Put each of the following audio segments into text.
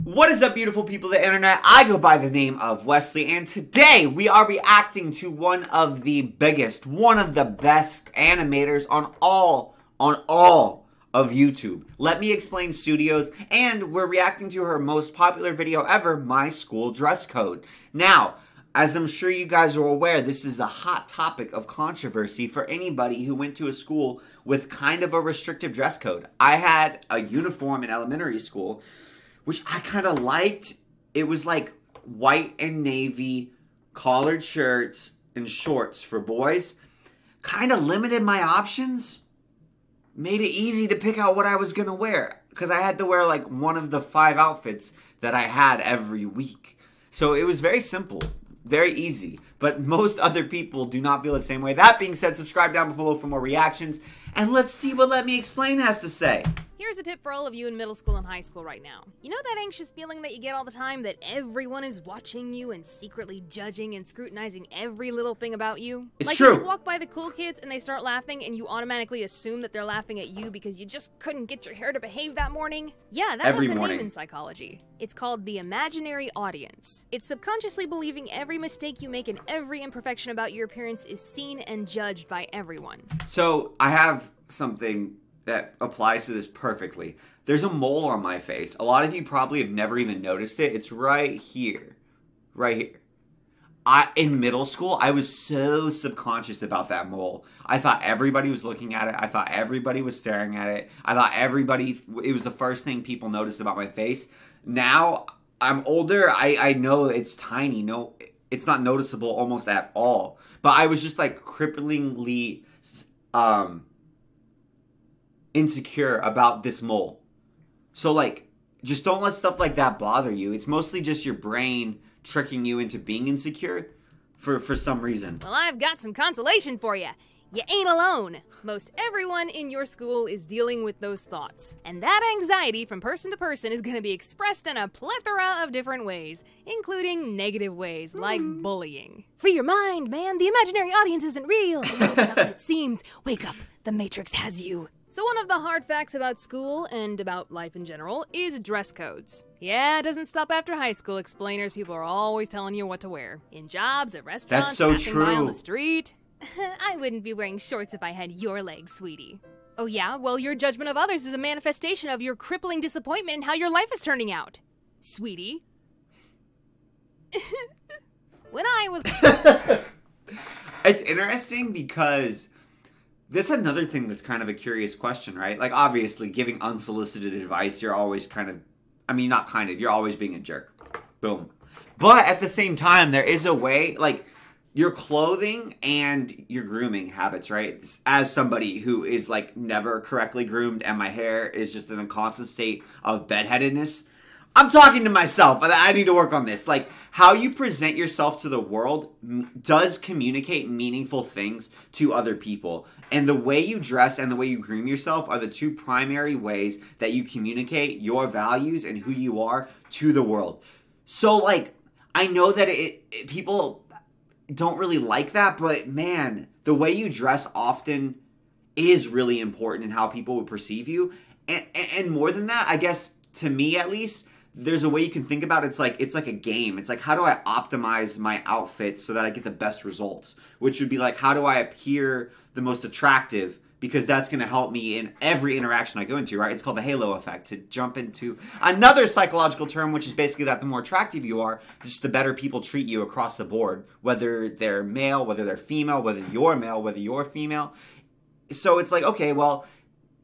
What is up, beautiful people of the internet? I go by the name of Wesley, and today we are reacting to one of the biggest, one of the best animators on all of YouTube. Let Me Explain Studios, and we're reacting to her most popular video ever, My School Dress Code. Now, as I'm sure you guys are aware, this is a hot topic of controversy for anybody who went to a school with kind of a restrictive dress code. I had a uniform in elementary school, which I kind of liked. It was like white and navy collared shirts and shorts for boys. Kind of limited my options. Made it easy to pick out what I was going to wear, because I had to wear like one of the 5 outfits that I had every week. So it was very simple, very easy. But most other people do not feel the same way. That being said, subscribe down below for more reactions. And let's see what Let Me Explain has to say. Here's a tip for all of you in middle school and high school right now. You know that anxious feeling that you get all the time that everyone is watching you and secretly judging and scrutinizing every little thing about you? It's true. You walk by the cool kids and they start laughing and you automatically assume that they're laughing at you because you just couldn't get your hair to behave that morning? Yeah, that has a name in psychology. It's called the imaginary audience. It's subconsciously believing every mistake you make and every imperfection about your appearance is seen and judged by everyone. So I have something that applies to this perfectly. There's a mole on my face. A lot of you probably have never even noticed it. It's right here. Right here. In middle school, I was so subconscious about that mole. I thought everybody was looking at it. I thought everybody was staring at it. I thought it was the first thing people noticed about my face. Now, I'm older. I know it's tiny. No, it's not noticeable almost at all. But I was just like cripplingly insecure about this mole. So like, just don't let stuff like that bother you. It's mostly just your brain tricking you into being insecure for some reason. Well, I've got some consolation for you. You ain't alone. Most everyone in your school is dealing with those thoughts. And that anxiety from person to person is going to be expressed in a plethora of different ways, including negative ways, like bullying. Free your mind, man. The imaginary audience isn't real. It's not what it seems. Wake up. The Matrix has you. So one of the hard facts about school, and about life in general, is dress codes. Yeah, it doesn't stop after high school, explainers. People are always telling you what to wear. In jobs, at restaurants, that's so passing by on the true. Street. I wouldn't be wearing shorts if I had your legs, sweetie. Oh yeah? Well, your judgment of others is a manifestation of your crippling disappointment in how your life is turning out. Sweetie. When I was... It's interesting because this is another thing that's kind of a curious question, right? Like, obviously, giving unsolicited advice, you're always kind of... I mean, not kind of. You're always being a jerk. Boom. But at the same time, there is a way, like, your clothing and your grooming habits, right? As somebody who is, like, never correctly groomed and my hair is just in a constant state of bedheadedness, I'm talking to myself. I need to work on this. Like, how you present yourself to the world does communicate meaningful things to other people. And the way you dress and the way you groom yourself are the 2 primary ways that you communicate your values and who you are to the world. So, like, I know that people don't really like that, but man, the way you dress often is really important in how people would perceive you. And more than that, I guess, to me at least, there's a way you can think about it. It's like a game. It's like, how do I optimize my outfit so that I get the best results? Which would be like, how do I appear the most attractive? Because that's going to help me in every interaction I go into, right? It's called the halo effect. To jump into another psychological term, which is basically that the more attractive you are, just the better people treat you across the board. Whether they're male, whether they're female, whether you're male, whether you're female. So it's like, okay, well,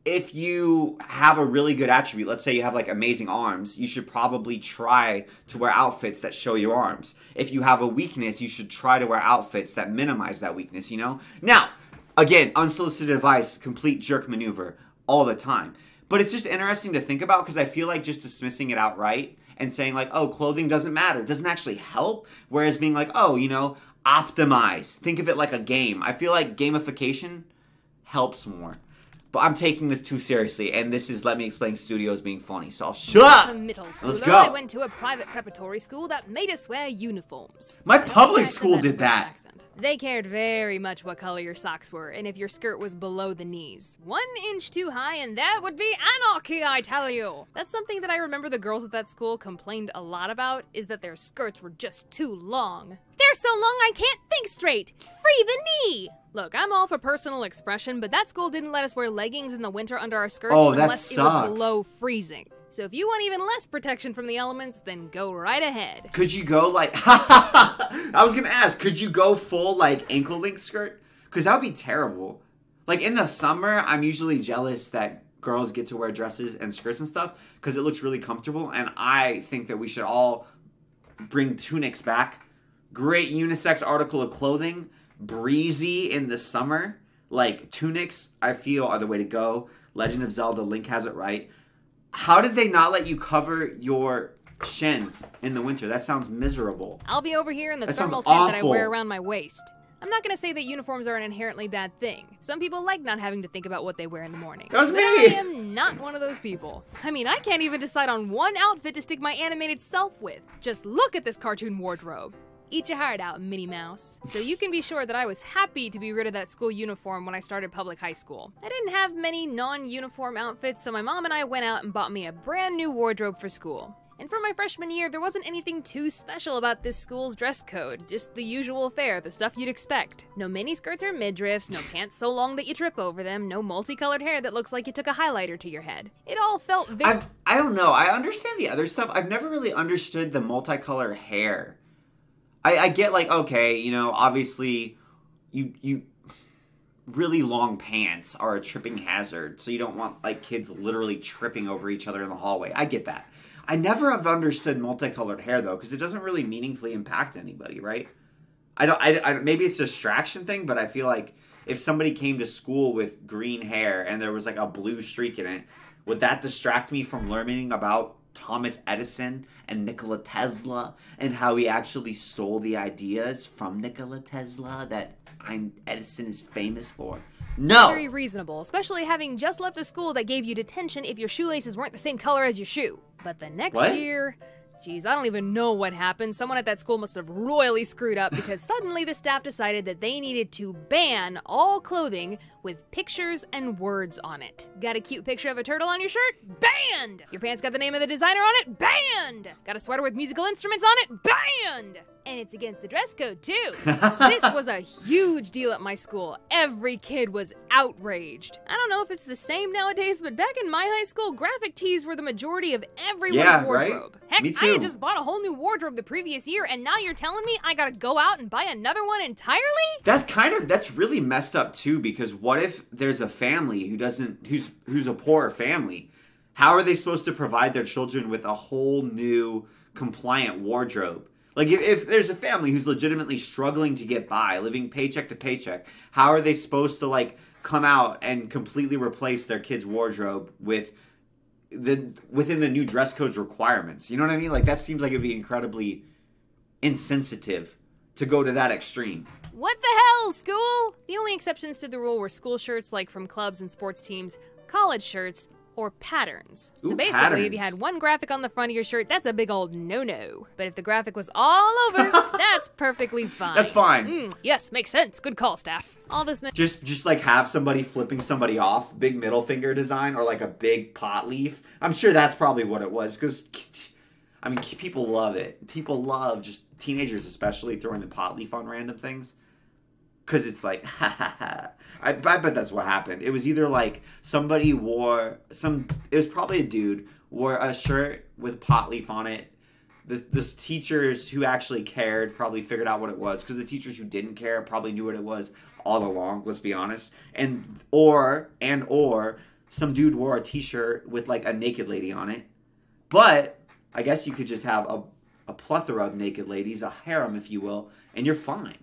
if you have a really good attribute, let's say you have like amazing arms, you should probably try to wear outfits that show your arms. If you have a weakness, you should try to wear outfits that minimize that weakness, you know? Now, again, unsolicited advice, complete jerk maneuver all the time. But it's just interesting to think about because I feel like just dismissing it outright and saying like, oh, clothing doesn't matter, doesn't actually help. Whereas being like, oh, you know, optimize. Think of it like a game. I feel like gamification helps more. But I'm taking this too seriously, and this is Let Me Explain Studios being funny, so I'll shut up! Let's go! I went to a private preparatory school that made us wear uniforms. My public school did that! They cared very much what color your socks were, and if your skirt was below the knees. 1 inch too high, and that would be anarchy, I tell you! That's something that I remember the girls at that school complained a lot about, is that their skirts were just too long. They're so long I can't think straight! Free the knee! Look, I'm all for personal expression, but that school didn't let us wear leggings in the winter under our skirts unless it was below freezing. So if you want even less protection from the elements, then go right ahead. Could you go like, I was gonna ask, could you go full like ankle length skirt? Because that would be terrible. Like in the summer, I'm usually jealous that girls get to wear dresses and skirts and stuff because it looks really comfortable. And I think that we should all bring tunics back. Great unisex article of clothing. Breezy in the summer. Like tunics, I feel, are the way to go. Legend of Zelda, Link has it right. How did they not let you cover your shins in the winter? That sounds miserable. I'll be over here in the thermal tent that I wear around my waist. I'm not gonna say that uniforms are an inherently bad thing. Some people like not having to think about what they wear in the morning. That was me! I am not one of those people. I mean, I can't even decide on one outfit to stick my animated self with. Just look at this cartoon wardrobe. Eat your heart out, Minnie Mouse. So you can be sure that I was happy to be rid of that school uniform when I started public high school. I didn't have many non-uniform outfits, so my mom and I went out and bought me a brand new wardrobe for school. And for my freshman year, there wasn't anything too special about this school's dress code, just the usual fare, the stuff you'd expect. No miniskirts or midriffs, no pants so long that you trip over them, no multicolored hair that looks like you took a highlighter to your head. It all felt very... I don't know, I understand the other stuff. I've never really understood the multicolor hair. I get like, okay, you know, obviously you really long pants are a tripping hazard, so you don't want like kids literally tripping over each other in the hallway. I get that. I never have understood multicolored hair though, because it doesn't really meaningfully impact anybody, right? I maybe it's a distraction thing, but I feel like if somebody came to school with green hair and there was like a blue streak in it, would that distract me from learning about Thomas Edison and Nikola Tesla and how he actually stole the ideas from Nikola Tesla that Edison is famous for? No! Very reasonable, especially having just left a school that gave you detention if your shoelaces weren't the same color as your shoe. But the next year... Geez, I don't even know what happened. Someone at that school must have royally screwed up because suddenly the staff decided that they needed to ban all clothing with pictures and words on it. Got a cute picture of a turtle on your shirt? Banned! Your pants got the name of the designer on it? Banned! Got a sweater with musical instruments on it? Banned! And it's against the dress code, too. This was a huge deal at my school. Every kid was outraged. I don't know if it's the same nowadays, but back in my high school, graphic tees were the majority of everyone's wardrobe. Right? Heck, Me too. I had just bought a whole new wardrobe the previous year, and now you're telling me I gotta go out and buy another one entirely? That's really messed up, too, because what if there's a family who's a poor family? How are they supposed to provide their children with a whole new compliant wardrobe? Like, if there's a family who's legitimately struggling to get by, living paycheck to paycheck, how are they supposed to, like, come out and completely replace their kid's wardrobe within the new dress code's requirements? You know what I mean? Like, that seems like it would be incredibly insensitive to go to that extreme. What the hell, school? The only exceptions to the rule were school shirts, like from clubs and sports teams, college shirts, or patterns. So basically, if you had one graphic on the front of your shirt, that's a big old no-no. But if the graphic was all over, that's perfectly fine. That's fine. Yes, makes sense. Good call, staff. All this just like have somebody flipping somebody off, big middle finger design, or like a big pot leaf. I'm sure that's probably what it was, because I mean, people love it. People love, just teenagers especially, throwing the pot leaf on random things. Because it's like, ha ha ha. I bet that's what happened. It was either like somebody it was probably a dude, wore a shirt with pot leaf on it. The teachers who actually cared probably figured out what it was. Because the teachers who didn't care probably knew what it was all along, let's be honest. Or some dude wore a t-shirt with like a naked lady on it. But I guess you could just have a plethora of naked ladies, a harem if you will, and you're fine.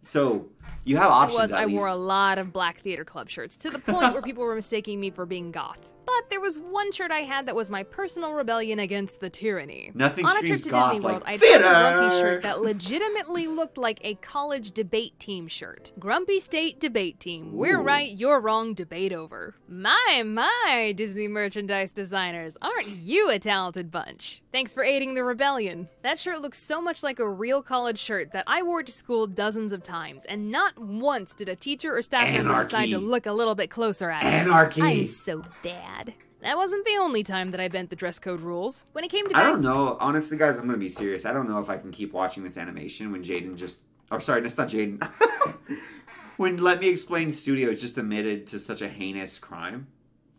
So, you have options. I wore a lot of black theater club shirts, to the point where people were mistaking me for being goth. But there was one shirt I had that was my personal rebellion against the tyranny. Nothing On a trip screams to goth Disney like World, I theater! found a Grumpy shirt that legitimately looked like a college debate team shirt. Grumpy State Debate Team. We're Ooh. right, you're wrong, debate over. My, Disney merchandise designers. Aren't you a talented bunch? Thanks for aiding the rebellion. That shirt looks so much like a real college shirt that I wore to school dozens of times, and not once did a teacher or staff member decide to look a little bit closer at it. Anarchy! I'm so bad. That wasn't the only time that I bent the dress code rules. When it came to I don't know. Honestly, guys, I'm going to be serious. I don't know if I can keep watching this animation when Jaden just... Oh, sorry, that's not Jaden. When Let Me Explain Studios just admitted to such a heinous crime.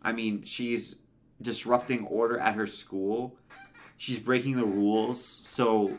I mean, she's disrupting order at her school. She's breaking the rules. So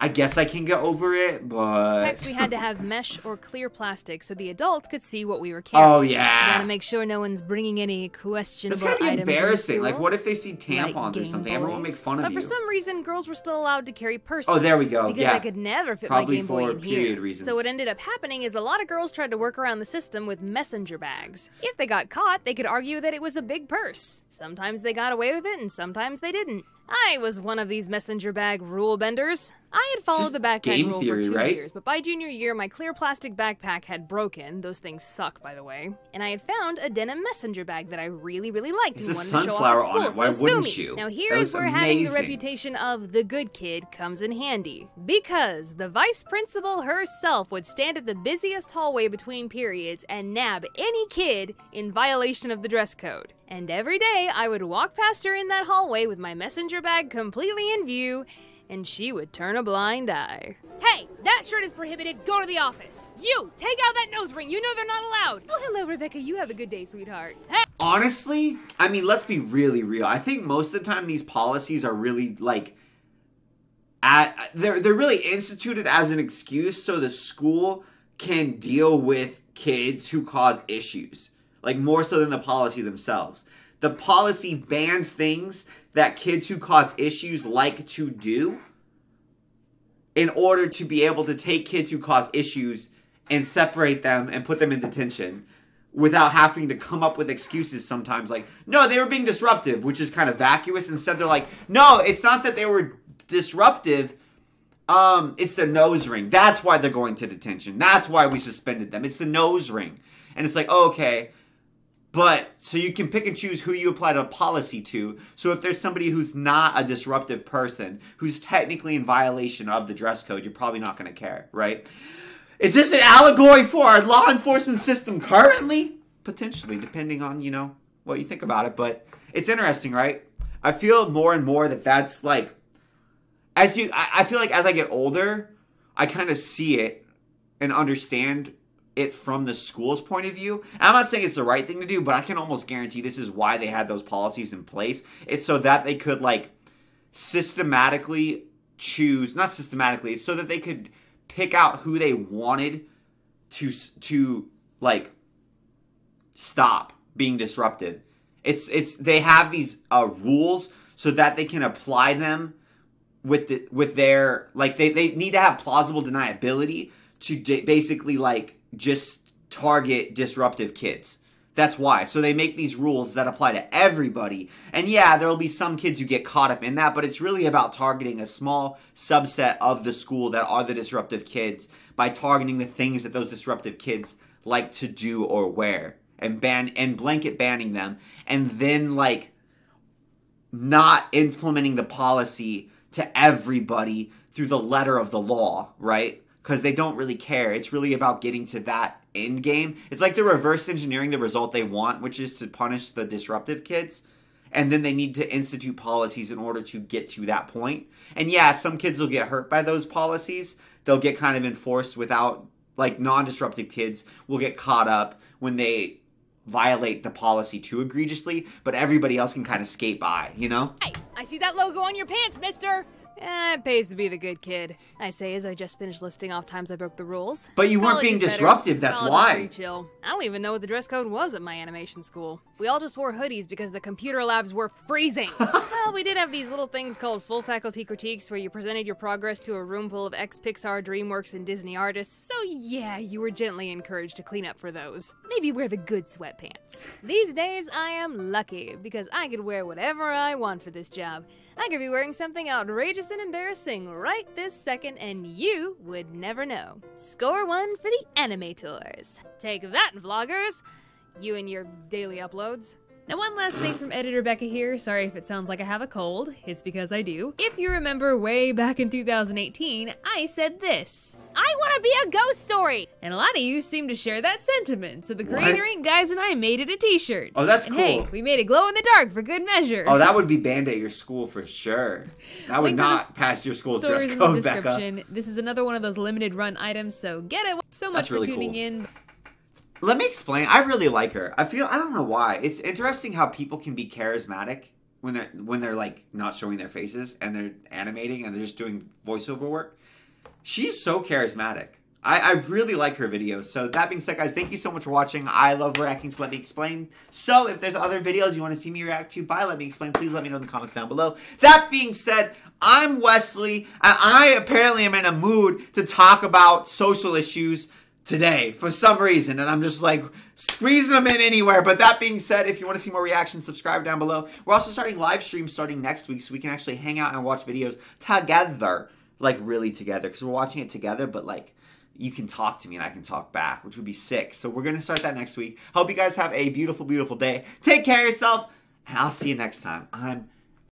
I guess I can get over it, but... Next, we had to have mesh or clear plastic so the adults could see what we were carrying. Oh, yeah. Gotta make sure no one's bringing any questionable That's items kind of embarrassing. into Like, school. what if they see tampons Like or Game something? Everyone will make Boys. fun of But you. for some reason, girls were still allowed to carry purses. Oh, there we go. Because Yeah. I could never fit Probably my Game Boy for in period here. reasons. So what ended up happening is a lot of girls tried to work around the system with messenger bags. If they got caught, they could argue that it was a big purse. Sometimes they got away with it, and sometimes they didn't. I was one of these messenger bag rule benders. I had followed Just the backpack game rule theory, for 2 right? years, but by junior year, my clear plastic backpack had broken. Those things suck, by the way. And I had found a denim messenger bag that I really, really liked It's and a wanted to show sunflower off on at it. school. Why so wouldn't sue me. you? Now That here was is where having the amazing. reputation of the good kid comes in handy. Because the vice principal herself would stand at the busiest hallway between periods and nab any kid in violation of the dress code. And every day, I would walk past her in that hallway with my messenger bag completely in view, and she would turn a blind eye. Hey, that shirt is prohibited. Go to the office. You, take out that nose ring. You know they're not allowed. Oh, hello, Rebecca. You have a good day, sweetheart. Hey. Honestly, I mean, let's be really real. I think most of the time these policies are really, like, they're really instituted as an excuse so the school can deal with kids who cause issues. Like, more so than the policy themselves. The policy bans things that kids who cause issues like to do in order to be able to take kids who cause issues and separate them and put them in detention without having to come up with excuses sometimes like, no, they were being disruptive, which is kind of vacuous. Instead, they're like, no, it's not that they were disruptive. It's the nose ring. That's why they're going to detention. That's why we suspended them. It's the nose ring. And it's like, oh, okay. But, so you can pick and choose who you apply the policy to. So if there's somebody who's not a disruptive person, who's technically in violation of the dress code, you're probably not going to care, right? Is this an allegory for our law enforcement system currently? Potentially, depending on, you know, what you think about it. But it's interesting, right? I feel more and more that that's like, I feel like as I get older, I kind of see it and understand it from the school's point of view. And I'm not saying it's the right thing to do, but I can almost guarantee this is why they had those policies in place. It's so that they could, like, systematically choose, not systematically, it's so that they could pick out who they wanted to like, stop being disrupted. They have these rules so that they can apply them with their, like, they need to have plausible deniability to basically, like, just target disruptive kids. That's why. So they make these rules that apply to everybody. And yeah, there will be some kids who get caught up in that, but it's really about targeting a small subset of the school that are the disruptive kids by targeting the things that those disruptive kids like to do or wear and blanket banning them, and then, like, not implementing the policy to everybody through the letter of the law, right? Because they don't really care. It's really about getting to that end game. It's like they're reverse engineering the result they want, which is to punish the disruptive kids. And then they need to institute policies in order to get to that point. And yeah, some kids will get hurt by those policies. They'll get kind of enforced without, like, non-disruptive kids will get caught up when they violate the policy too egregiously. But everybody else can kind of skate by, you know? Hey, I see that logo on your pants, mister. it pays to be the good kid. I say as I just finished listing off times I broke the rules. But you weren't College being is better. disruptive, that's College is why. pretty chill. I don't even know what the dress code was at my animation school. We all just wore hoodies because the computer labs were freezing. Well, we did have these little things called full faculty critiques where you presented your progress to a room full of ex-Pixar, DreamWorks, and Disney artists. So yeah, you were gently encouraged to clean up for those. Maybe wear the good sweatpants. These days, I am lucky because I could wear whatever I want for this job. I could be wearing something outrageous and embarrassing right this second, and you would never know. Score 1 for the animators. Take that, vloggers! You and your daily uploads. Now, one last thing from Editor Becca here. Sorry if it sounds like I have a cold. It's because I do. If you remember way back in 2018, I said this: I want to be a ghost story! And a lot of you seem to share that sentiment. So the Creator Inc. guys and I made it a t-shirt. Oh, that's and cool. Hey, we made it glow in the dark for good measure. Oh, that would be banned at your school for sure. That would not pass your school's dress Stories in code, the Becca. description. This is another one of those limited run items, so get it. So much That's really for tuning cool. in. Let me explain. I really like her. I don't know why. It's interesting how people can be charismatic when they're like not showing their faces and they're animating and they're just doing voiceover work. She's so charismatic. I really like her videos. So that being said, guys, thank you so much for watching. I love reacting to Let Me Explain. So if there's other videos you want to see me react to by Let Me Explain, please let me know in the comments down below. That being said, I'm Wesley, and I apparently am in a mood to talk about social issues today for some reason, and I'm just like squeezing them in anywhere. But that being said, if you want to see more reactions, subscribe down below. We're also starting live streams starting next week, so we can actually hang out and watch videos together, like really together, because we're watching it together, but like you can talk to me and I can talk back, which would be sick. So we're gonna start that next week. Hope you guys have a beautiful, beautiful day. Take care of yourself, and I'll see you next time. I'm